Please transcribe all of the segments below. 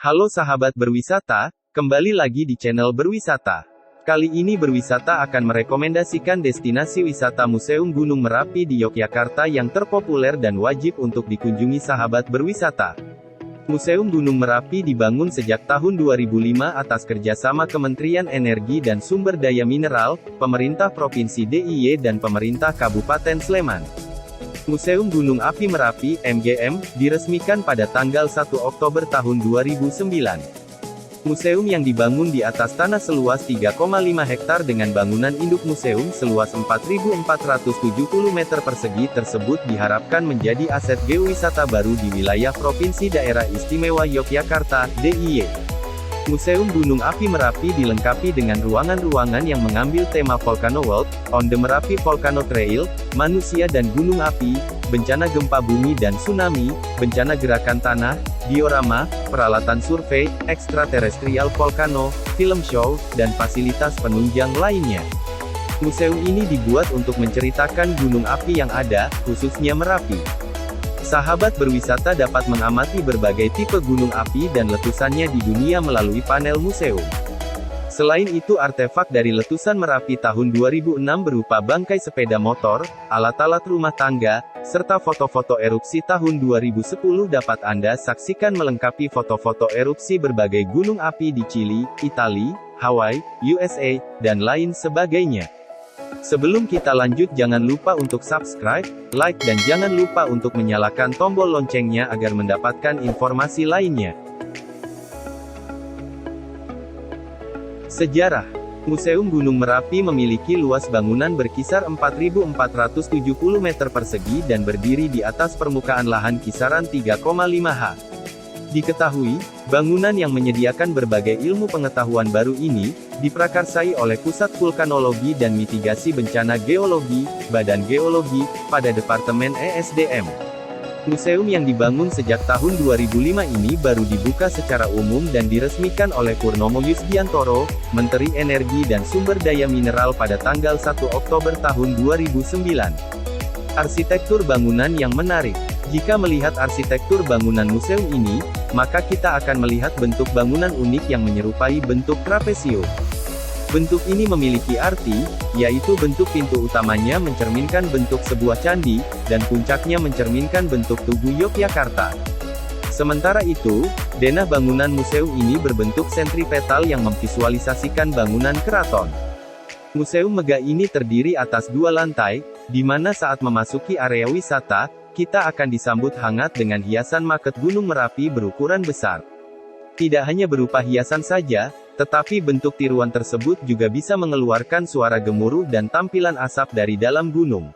Halo sahabat berwisata, kembali lagi di channel berwisata. Kali ini berwisata akan merekomendasikan destinasi wisata Museum Gunung Merapi di Yogyakarta yang terpopuler dan wajib untuk dikunjungi sahabat berwisata. Museum Gunung Merapi dibangun sejak tahun 2005 atas kerjasama Kementerian Energi dan Sumber Daya Mineral, Pemerintah Provinsi DIY dan Pemerintah Kabupaten Sleman. Museum Gunung Api Merapi, MGM, diresmikan pada tanggal 1 Oktober tahun 2009. Museum yang dibangun di atas tanah seluas 3,5 hektar dengan bangunan induk museum seluas 4.470 meter persegi tersebut diharapkan menjadi aset geowisata baru di wilayah Provinsi Daerah Istimewa Yogyakarta, DIY. Museum Gunung Api Merapi dilengkapi dengan ruangan-ruangan yang mengambil tema Volcano World, On the Merapi Volcano Trail, manusia dan gunung api, bencana gempa bumi dan tsunami, bencana gerakan tanah, diorama, peralatan survei, ekstraterestrial volcano, film show, dan fasilitas penunjang lainnya. Museum ini dibuat untuk menceritakan gunung api yang ada, khususnya Merapi. Sahabat berwisata dapat mengamati berbagai tipe gunung api dan letusannya di dunia melalui panel museum. Selain itu artefak dari letusan Merapi tahun 2006 berupa bangkai sepeda motor, alat-alat rumah tangga, serta foto-foto erupsi tahun 2010 dapat Anda saksikan melengkapi foto-foto erupsi berbagai gunung api di Chili, Italia, Hawaii, USA, dan lain sebagainya. Sebelum kita lanjut jangan lupa untuk subscribe, like dan jangan lupa untuk menyalakan tombol loncengnya agar mendapatkan informasi lainnya. Sejarah. Museum Gunung Merapi memiliki luas bangunan berkisar 4.470 meter persegi dan berdiri di atas permukaan lahan kisaran 3,5 ha. Diketahui, bangunan yang menyediakan berbagai ilmu pengetahuan baru ini, diprakarsai oleh Pusat Vulkanologi dan Mitigasi Bencana Geologi, Badan Geologi, pada Departemen ESDM. Museum yang dibangun sejak tahun 2005 ini baru dibuka secara umum dan diresmikan oleh Purnomo Yusgiantoro, Menteri Energi dan Sumber Daya Mineral pada tanggal 1 Oktober tahun 2009. Arsitektur bangunan yang menarik. Jika melihat arsitektur bangunan museum ini, maka kita akan melihat bentuk bangunan unik yang menyerupai bentuk trapesium. Bentuk ini memiliki arti, yaitu bentuk pintu utamanya mencerminkan bentuk sebuah candi, dan puncaknya mencerminkan bentuk Tugu Yogyakarta. Sementara itu, denah bangunan museum ini berbentuk sentripetal yang memvisualisasikan bangunan keraton. Museum megah ini terdiri atas 2 lantai, di mana saat memasuki area wisata, kita akan disambut hangat dengan hiasan maket Gunung Merapi berukuran besar. Tidak hanya berupa hiasan saja, tetapi bentuk tiruan tersebut juga bisa mengeluarkan suara gemuruh dan tampilan asap dari dalam gunung.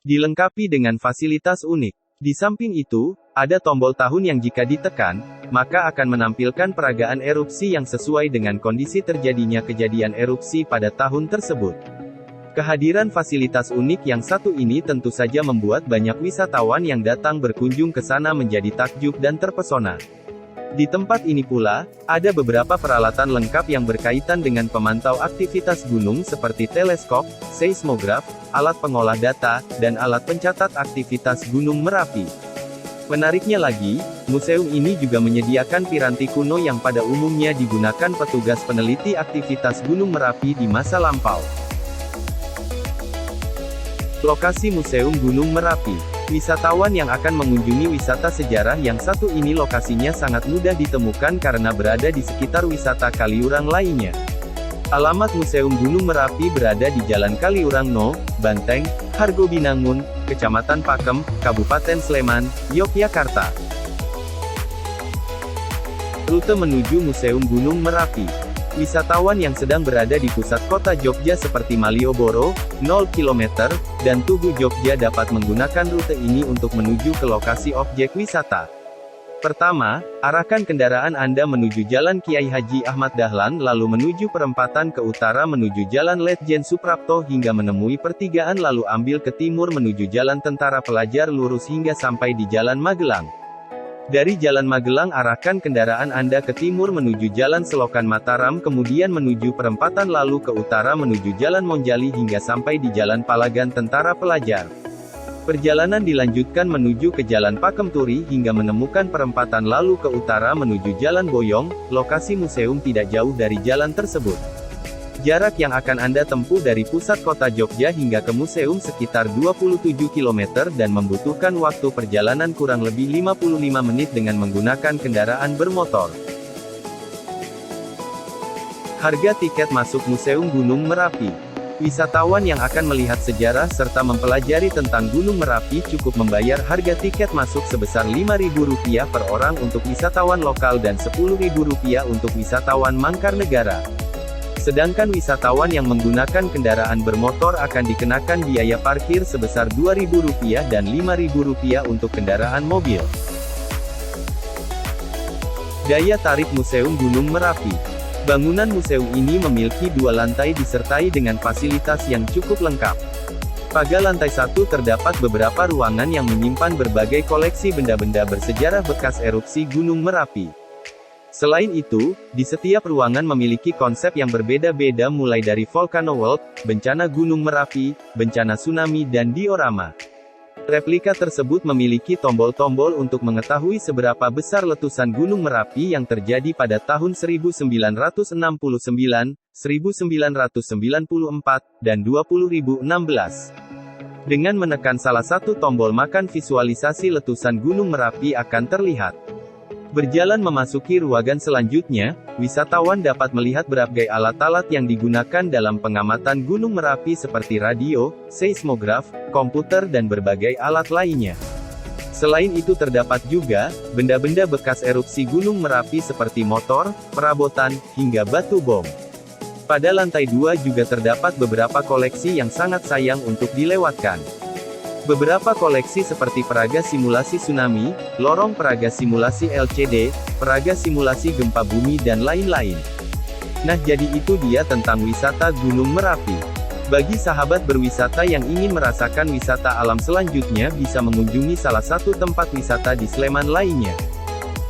Dilengkapi dengan fasilitas unik. Di samping itu, ada tombol tahun yang jika ditekan, maka akan menampilkan peragaan erupsi yang sesuai dengan kondisi terjadinya kejadian erupsi pada tahun tersebut. Kehadiran fasilitas unik yang satu ini tentu saja membuat banyak wisatawan yang datang berkunjung ke sana menjadi takjub dan terpesona. Di tempat ini pula, ada beberapa peralatan lengkap yang berkaitan dengan pemantau aktivitas gunung seperti teleskop, seismograf, alat pengolah data, dan alat pencatat aktivitas Gunung Merapi. Menariknya lagi, museum ini juga menyediakan piranti kuno yang pada umumnya digunakan petugas peneliti aktivitas Gunung Merapi di masa lampau. Lokasi Museum Gunung Merapi. Wisatawan yang akan mengunjungi wisata sejarah yang satu ini lokasinya sangat mudah ditemukan karena berada di sekitar wisata Kaliurang lainnya. Alamat Museum Gunung Merapi berada di Jalan Kaliurang No, Banteng, Hargobinangun, Kecamatan Pakem, Kabupaten Sleman, Yogyakarta. Rute menuju Museum Gunung Merapi. Wisatawan yang sedang berada di pusat kota Jogja seperti Malioboro, 0 km, dan Tugu Jogja dapat menggunakan rute ini untuk menuju ke lokasi objek wisata. Pertama, arahkan kendaraan Anda menuju Jalan Kiai Haji Ahmad Dahlan lalu menuju perempatan ke utara menuju Jalan Letjen Suprapto hingga menemui pertigaan lalu ambil ke timur menuju Jalan Tentara Pelajar lurus hingga sampai di Jalan Magelang. Dari Jalan Magelang arahkan kendaraan Anda ke timur menuju Jalan Selokan Mataram kemudian menuju perempatan lalu ke utara menuju Jalan Monjali hingga sampai di Jalan Palagan Tentara Pelajar. Perjalanan dilanjutkan menuju ke Jalan Pakem Turi hingga menemukan perempatan lalu ke utara menuju Jalan Boyong, lokasi museum tidak jauh dari jalan tersebut. Jarak yang akan Anda tempuh dari pusat kota Jogja hingga ke museum sekitar 27 km dan membutuhkan waktu perjalanan kurang lebih 55 menit dengan menggunakan kendaraan bermotor. Harga tiket masuk Museum Gunung Merapi. Wisatawan yang akan melihat sejarah serta mempelajari tentang Gunung Merapi cukup membayar harga tiket masuk sebesar Rp5.000 per orang untuk wisatawan lokal dan Rp10.000 untuk wisatawan mancanegara. Sedangkan wisatawan yang menggunakan kendaraan bermotor akan dikenakan biaya parkir sebesar Rp2.000 dan Rp5.000 untuk kendaraan mobil. Daya tarik Museum Gunung Merapi. Bangunan museum ini memiliki 2 lantai disertai dengan fasilitas yang cukup lengkap. Pada lantai 1 terdapat beberapa ruangan yang menyimpan berbagai koleksi benda-benda bersejarah bekas erupsi Gunung Merapi. Selain itu, di setiap ruangan memiliki konsep yang berbeda-beda mulai dari Volcano World, bencana Gunung Merapi, bencana tsunami dan diorama. Replika tersebut memiliki tombol-tombol untuk mengetahui seberapa besar letusan Gunung Merapi yang terjadi pada tahun 1969, 1994, dan 2016. Dengan menekan salah satu tombol maka visualisasi letusan Gunung Merapi akan terlihat. Berjalan memasuki ruangan selanjutnya, wisatawan dapat melihat berbagai alat-alat yang digunakan dalam pengamatan Gunung Merapi seperti radio, seismograf, komputer dan berbagai alat lainnya. Selain itu terdapat juga, benda-benda bekas erupsi Gunung Merapi seperti motor, perabotan, hingga batu bom. Pada lantai 2 juga terdapat beberapa koleksi yang sangat sayang untuk dilewatkan. Beberapa koleksi seperti peraga simulasi tsunami, lorong peraga simulasi LCD, peraga simulasi gempa bumi dan lain-lain. Nah jadi itu dia tentang wisata Gunung Merapi. Bagi sahabat berwisata yang ingin merasakan wisata alam selanjutnya bisa mengunjungi salah satu tempat wisata di Sleman lainnya.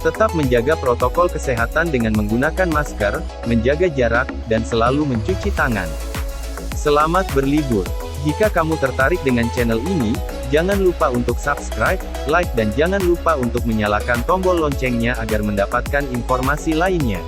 Tetap menjaga protokol kesehatan dengan menggunakan masker, menjaga jarak, dan selalu mencuci tangan. Selamat berlibur. Jika kamu tertarik dengan channel ini, jangan lupa untuk subscribe, like dan jangan lupa untuk menyalakan tombol loncengnya agar mendapatkan informasi lainnya.